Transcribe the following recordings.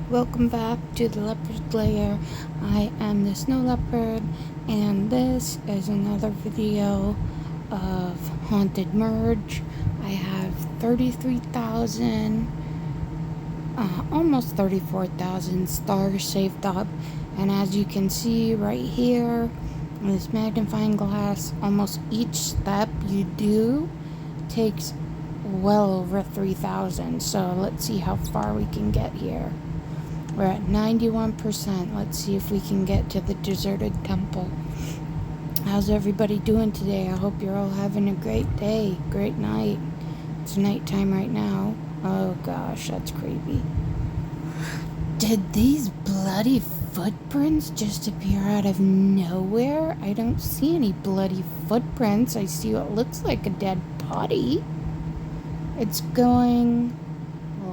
Welcome back to the Leopard Lair. I am the Snow Leopard, and this is another video of Haunted Merge. I have 33,000, almost 34,000 stars saved up, and as you can see right here, in this magnifying glass, almost each step you do takes well over 3,000. So let's see how far we can get here. We're at 91%. Let's see if we can get to the deserted temple. How's everybody doing today? I hope you're all having a great day, great night. It's nighttime right now. Oh gosh, that's creepy. Did these bloody footprints just appear out of nowhere? I don't see any bloody footprints. I see what looks like a dead body. It's going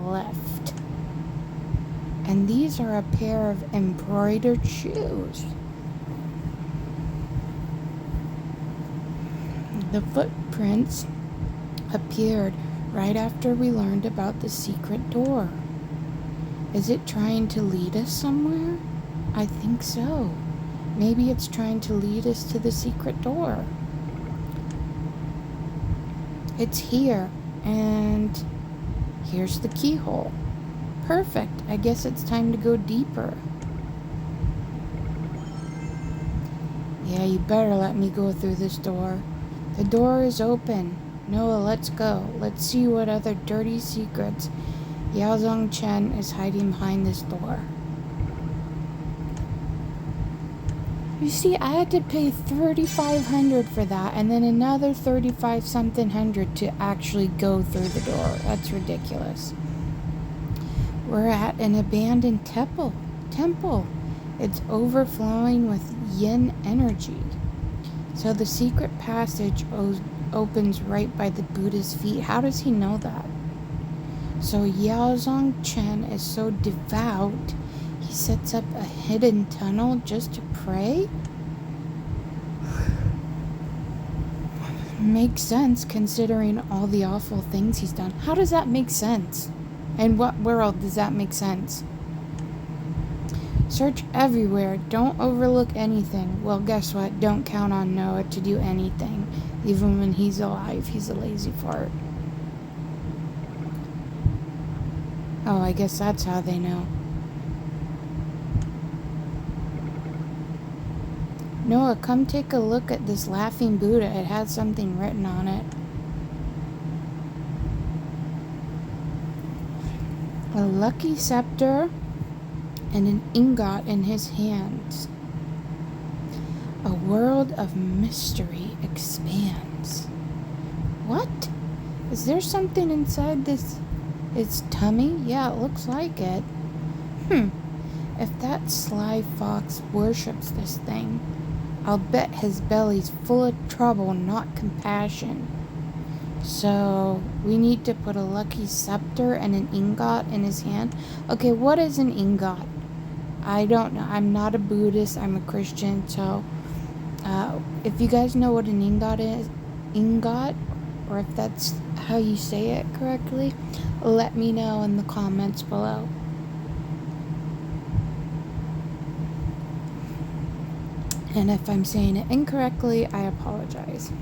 left. And these are a pair of embroidered shoes. The footprints appeared right after we learned about the secret door. Is it trying to lead us somewhere? I think so. Maybe it's trying to lead us to the secret door. It's here, and here's the keyhole. Perfect. I guess it's time to go deeper. Yeah, you better let me go through this door. The door is open. Noah, let's go. Let's see what other dirty secrets Yaozong Chen is hiding behind this door. You see, I had to pay $3,500 for that, and then another 35 something hundred to actually go through the door. That's ridiculous. We're at an abandoned temple. It's overflowing with yin energy. So the secret passage opens right by the Buddha's feet. How does he know that? So Yaozong Chen is so devout, he sets up a hidden tunnel just to pray? Makes sense considering all the awful things he's done. How does that make sense? In what world does that make sense? Search everywhere. Don't overlook anything. Well, guess what? Don't count on Noah to do anything. Even when he's alive, he's a lazy fart. Oh, I guess that's how they know. Noah, come take a look at this laughing Buddha. It has something written on it. A lucky scepter and an ingot in his hands. A world of mystery expands. What? Is there something inside its tummy? Yeah, it looks like it. If that sly fox worships this thing, I'll bet his belly's full of trouble, not compassion. So, we need to put a lucky scepter and an ingot in his hand. Okay, what is an ingot? I don't know. I'm not a Buddhist. I'm a Christian. So, if you guys know what an ingot is, or if that's how you say it correctly, let me know in the comments below. And if I'm saying it incorrectly, I apologize.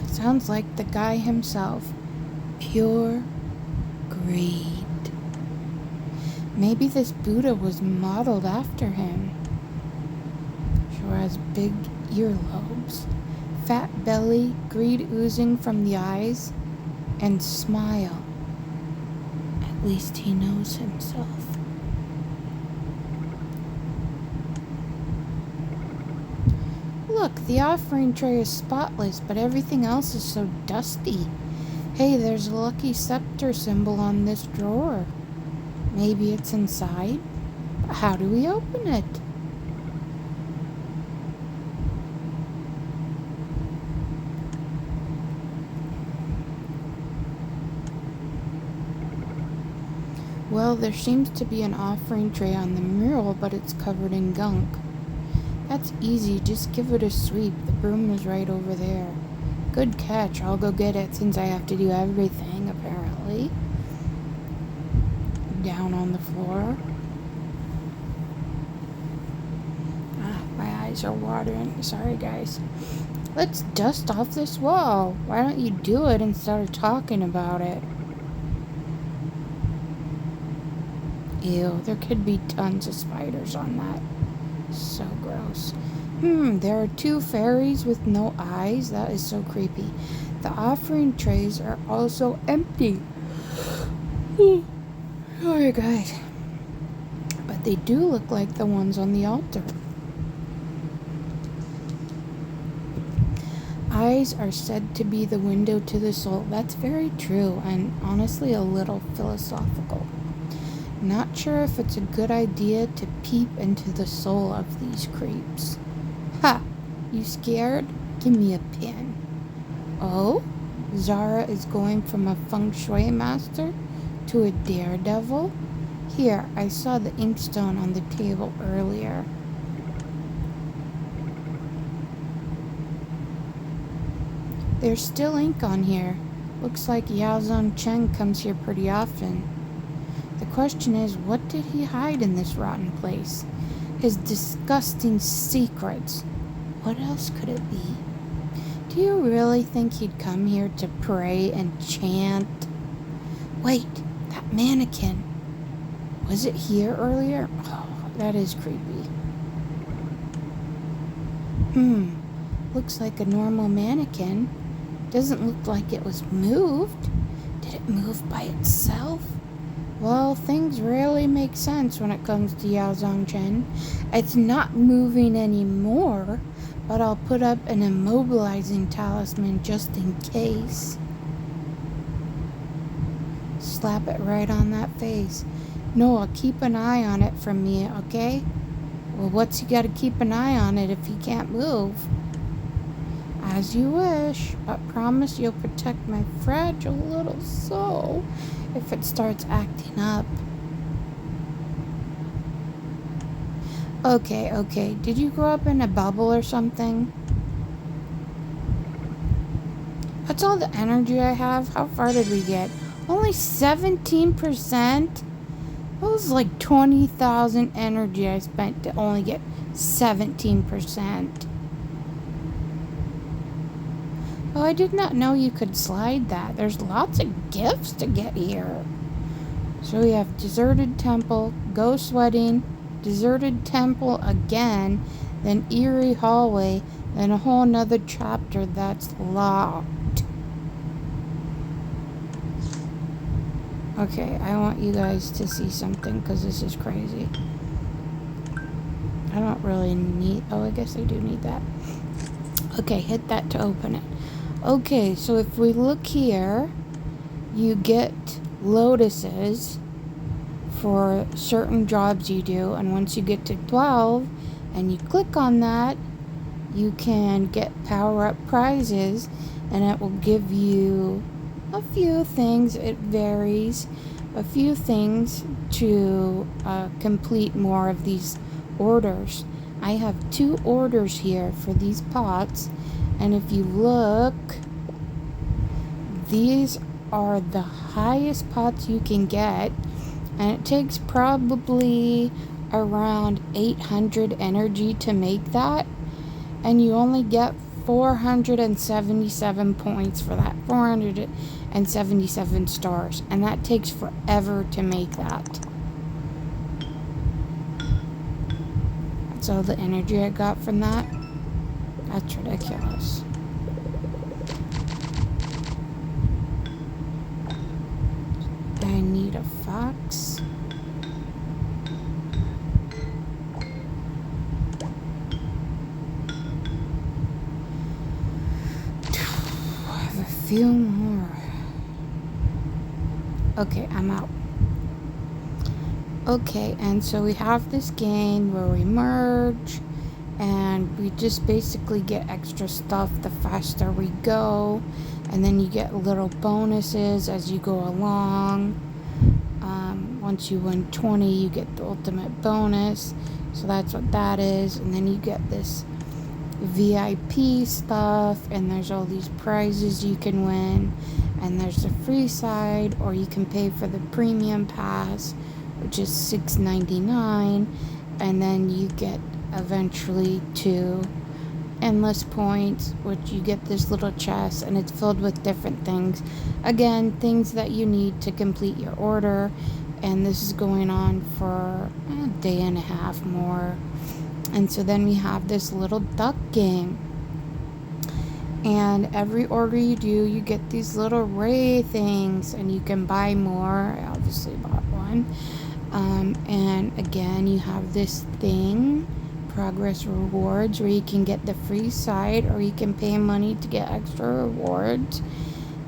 Sounds like the guy himself. Pure greed. Maybe this Buddha was modeled after him. Sure has big earlobes, fat belly, greed oozing from the eyes, and smile. At least he knows himself. Look, the offering tray is spotless, but everything else is so dusty. Hey, there's a lucky scepter symbol on this drawer. Maybe it's inside? How do we open it? Well, there seems to be an offering tray on the mural, but it's covered in gunk. That's easy, just give it a sweep. The broom is right over there. Good catch, I'll go get it since I have to do everything, apparently. down on the floor. My eyes are watering. Sorry, guys. Let's dust off this wall. Why don't you do it instead of talking about it? Ew, there could be tons of spiders on that. So gross. There are 2 fairies with no eyes. That is so creepy. The offering trays are also empty. Sorry, guys. But they do look like the ones on the altar. Eyes are said to be the window to the soul. That's very true, and honestly a little philosophical. Not sure if it's a good idea to peep into the soul of these creeps. Ha! You scared? Give me a pin. Oh? Zara is going from a feng shui master to a daredevil? Here, I saw the inkstone on the table earlier. There's still ink on here. Looks like Yazong Chen comes here pretty often. The question is, what did he hide in this rotten place? His disgusting secrets. What else could it be? Do you really think he'd come here to pray and chant? Wait, that mannequin. Was it here earlier? Oh, that is creepy. Looks like a normal mannequin. Doesn't look like it was moved. Did it move by itself? Well, things really make sense when it comes to Yazong Chen. It's not moving anymore, but I'll put up an immobilizing talisman just in case. Slap it right on that face. Noah, keep an eye on it from me, okay? Well, what's he got to keep an eye on it if he can't move? As you wish, but promise you'll protect my fragile little soul if it starts acting up. Okay. Did you grow up in a bubble or something? That's all the energy I have. How far did we get? Only 17%? That was like 20,000 energy I spent to only get 17%. Oh, I did not know you could slide that. There's lots of gifts to get here. So we have deserted temple, ghost wedding, deserted temple again, then eerie hallway, then a whole nother chapter that's locked. Okay, I want you guys to see something because this is crazy. I don't really need... Oh, I guess I do need that. Okay, hit that to open it. Okay, so if we look here, you get lotuses for certain jobs you do, and once you get to 12 and you click on that, you can get power-up prizes, and it will give you a few things. It varies. A few things to complete more of these orders. I have 2 orders here for these pots, and if you look, these are the highest pots you can get, and it takes probably around 800 energy to make that, and you only get 477 points for that, 477 stars, and that takes forever to make that. That's all the energy I got from that. That's ridiculous. I need a fox. I have a few more. Okay, I'm out. Okay, and so we have this game where we merge, and we just basically get extra stuff the faster we go, and then you get little bonuses as you go along. Once you win 20, you get the ultimate bonus, so that's what that is. And then you get this VIP stuff, and there's all these prizes you can win, and there's the free side, or you can pay for the premium pass, which is $6.99, and then you get eventually to endless points, which you get this little chest, and it's filled with different things. Again, things that you need to complete your order, and this is going on for a day and a half more. And so then we have this little duck game, and every order you do, you get these little ray things, and you can buy more. I obviously bought one. And again, you have this thing, progress rewards, where you can get the free side, or you can pay money to get extra rewards.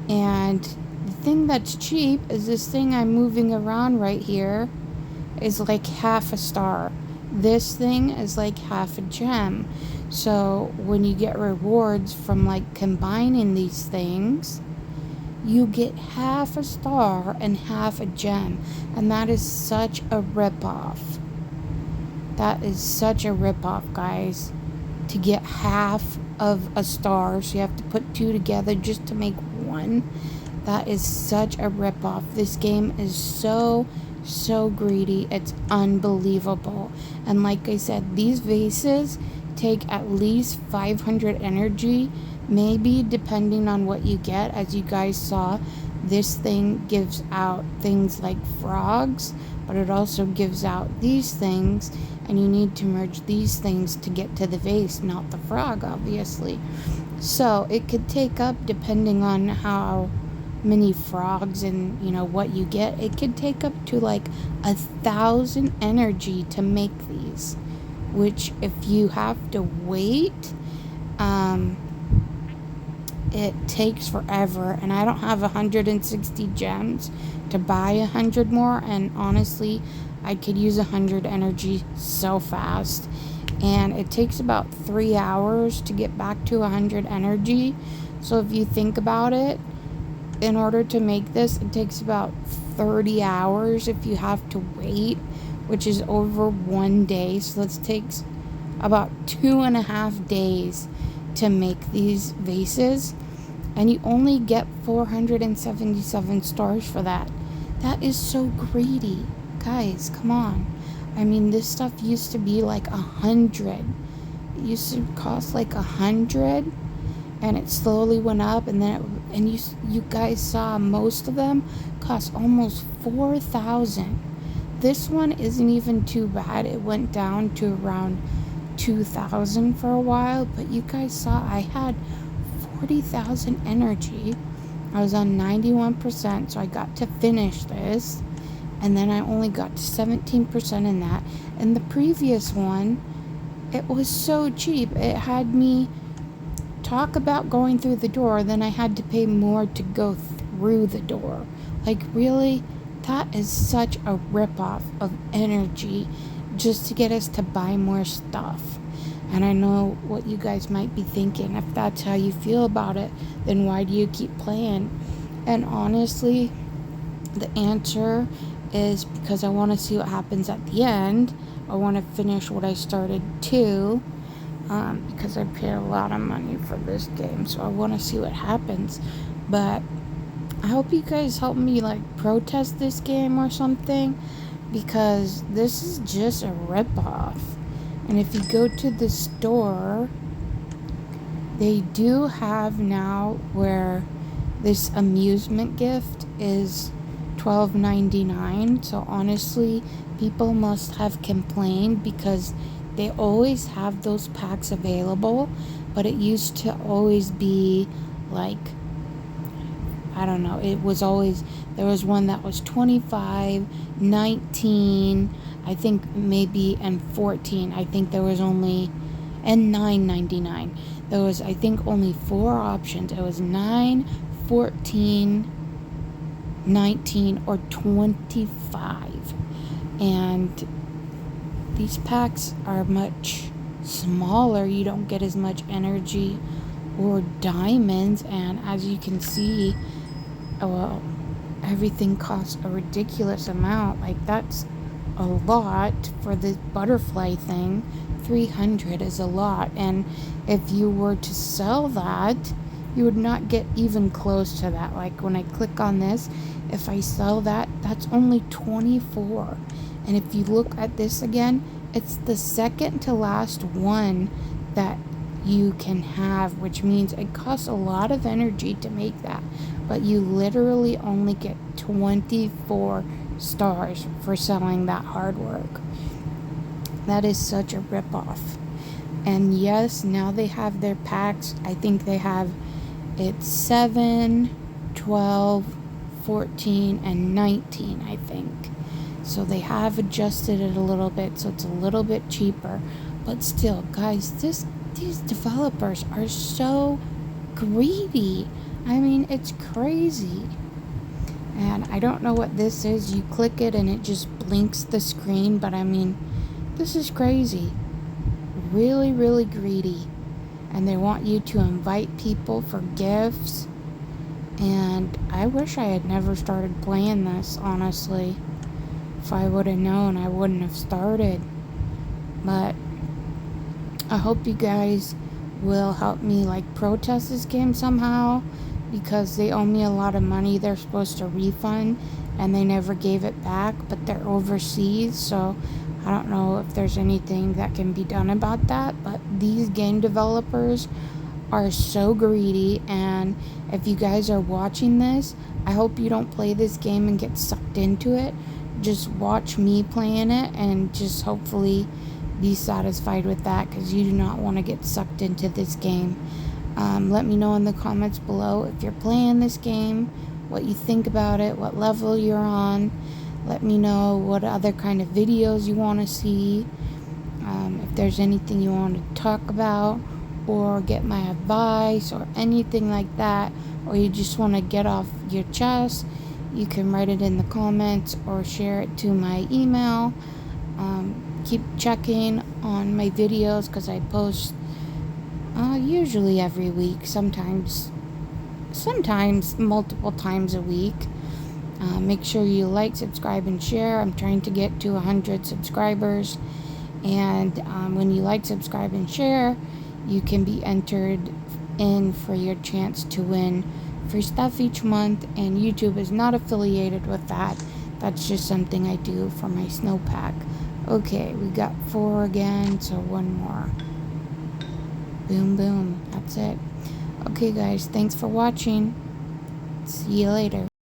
And the thing that's cheap is this thing I'm moving around right here is like half a star. This thing is like half a gem. So when you get rewards from like combining these things, you get half a star and half a gem. And that is such a ripoff. That is such a ripoff, guys. To get half of a star, so you have to put two together just to make one. That is such a ripoff. This game is so greedy. It's unbelievable. And like I said, these vases take at least 500 energy, maybe, depending on what you get. As you guys saw, this thing gives out things like frogs, but it also gives out these things, and you need to merge these things to get to the vase, not the frog, obviously. So it could take up, depending on how many frogs and what you get, it could take up to like 1,000 energy to make these, which if you have to wait, it takes forever. And I don't have 160 gems to buy 100 more, and honestly, I could use 100 energy so fast. And it takes about 3 hours to get back to 100 energy. So if you think about it, in order to make this, it takes about 30 hours if you have to wait, which is over 1 day. So that takes about 2.5 days to make these vases, and you only get 477 stars for that. That is so greedy, guys. Come on. I mean, this stuff used to be like 100. It used to cost like 100, and it slowly went up, and then you guys saw most of them cost almost 4,000. This one isn't even too bad. It went down to around 2,000 for a while, but you guys saw I had 40,000 energy. I was on 91%, so I got to finish this, and then I only got to 17% in that. And the previous one, it was so cheap. It had me talk about going through the door, then I had to pay more to go through the door. Like, really? That is such a ripoff of energy just to get us to buy more stuff. And I know what you guys might be thinking. If that's how you feel about it, then why do you keep playing? And honestly, the answer is because I want to see what happens at the end. I want to finish what I started too. Because I paid a lot of money for this game, so I want to see what happens. But I hope you guys help me like protest this game or something, because this is just a ripoff. And if you go to the store, they do have now where this amusement gift is $12.99. So honestly, people must have complained, because they always have those packs available, but it used to always be like, I don't know, it was always, there was one that was 25, 19, I think maybe, and 14. I think there was only, and $9.99. There was, I think, only 4 options. It was 9, 14, 19, or 25. And these packs are much smaller. You don't get as much energy or diamonds, and as you can see, well, everything costs a ridiculous amount. Like, that's a lot for the butterfly thing. 300 is a lot, and if you were to sell that, you would not get even close to that. Like, when I click on this, if I sell that, that's only 24. And if you look at this again, it's the second to last one that you can have, which means it costs a lot of energy to make that, but you literally only get 24 stars for selling that hard work. That is such a ripoff. And yes, now they have their packs. I think they have it's 7, 12, 14, and 19, I think. So they have adjusted it a little bit, so it's a little bit cheaper. But still, guys, these developers are so greedy. I mean, it's crazy. And I don't know what this is. You click it and it just blinks the screen, but I mean, this is crazy. Really, really greedy. And they want you to invite people for gifts. And I wish I had never started playing this, honestly. If I would have known, I wouldn't have started. But I hope you guys will help me like protest this game somehow, because they owe me a lot of money they're supposed to refund and they never gave it back, but they're overseas, so I don't know if there's anything that can be done about that. But these game developers are so greedy, and if you guys are watching this, I hope you don't play this game and get sucked into it. Just watch me playing it and just hopefully be satisfied with that, because you do not want to get sucked into this game. Let me know in the comments below if you're playing this game, what you think about it, what level you're on. Let me know what other kind of videos you want to see, if there's anything you want to talk about or get my advice or anything like that, or you just want to get off your chest. You can write it in the comments or share it to my email. Keep checking on my videos, because I post usually every week, sometimes multiple times a week. Make sure you like, subscribe, and share. I'm trying to get to 100 subscribers, and when you like, subscribe, and share, you can be entered in for your chance to win free stuff each month. And YouTube is not affiliated with that. That's just something I do for my snowpack. Okay, we got 4 again, so 1 more. Boom, boom. That's it. Okay, guys, thanks for watching. See you later.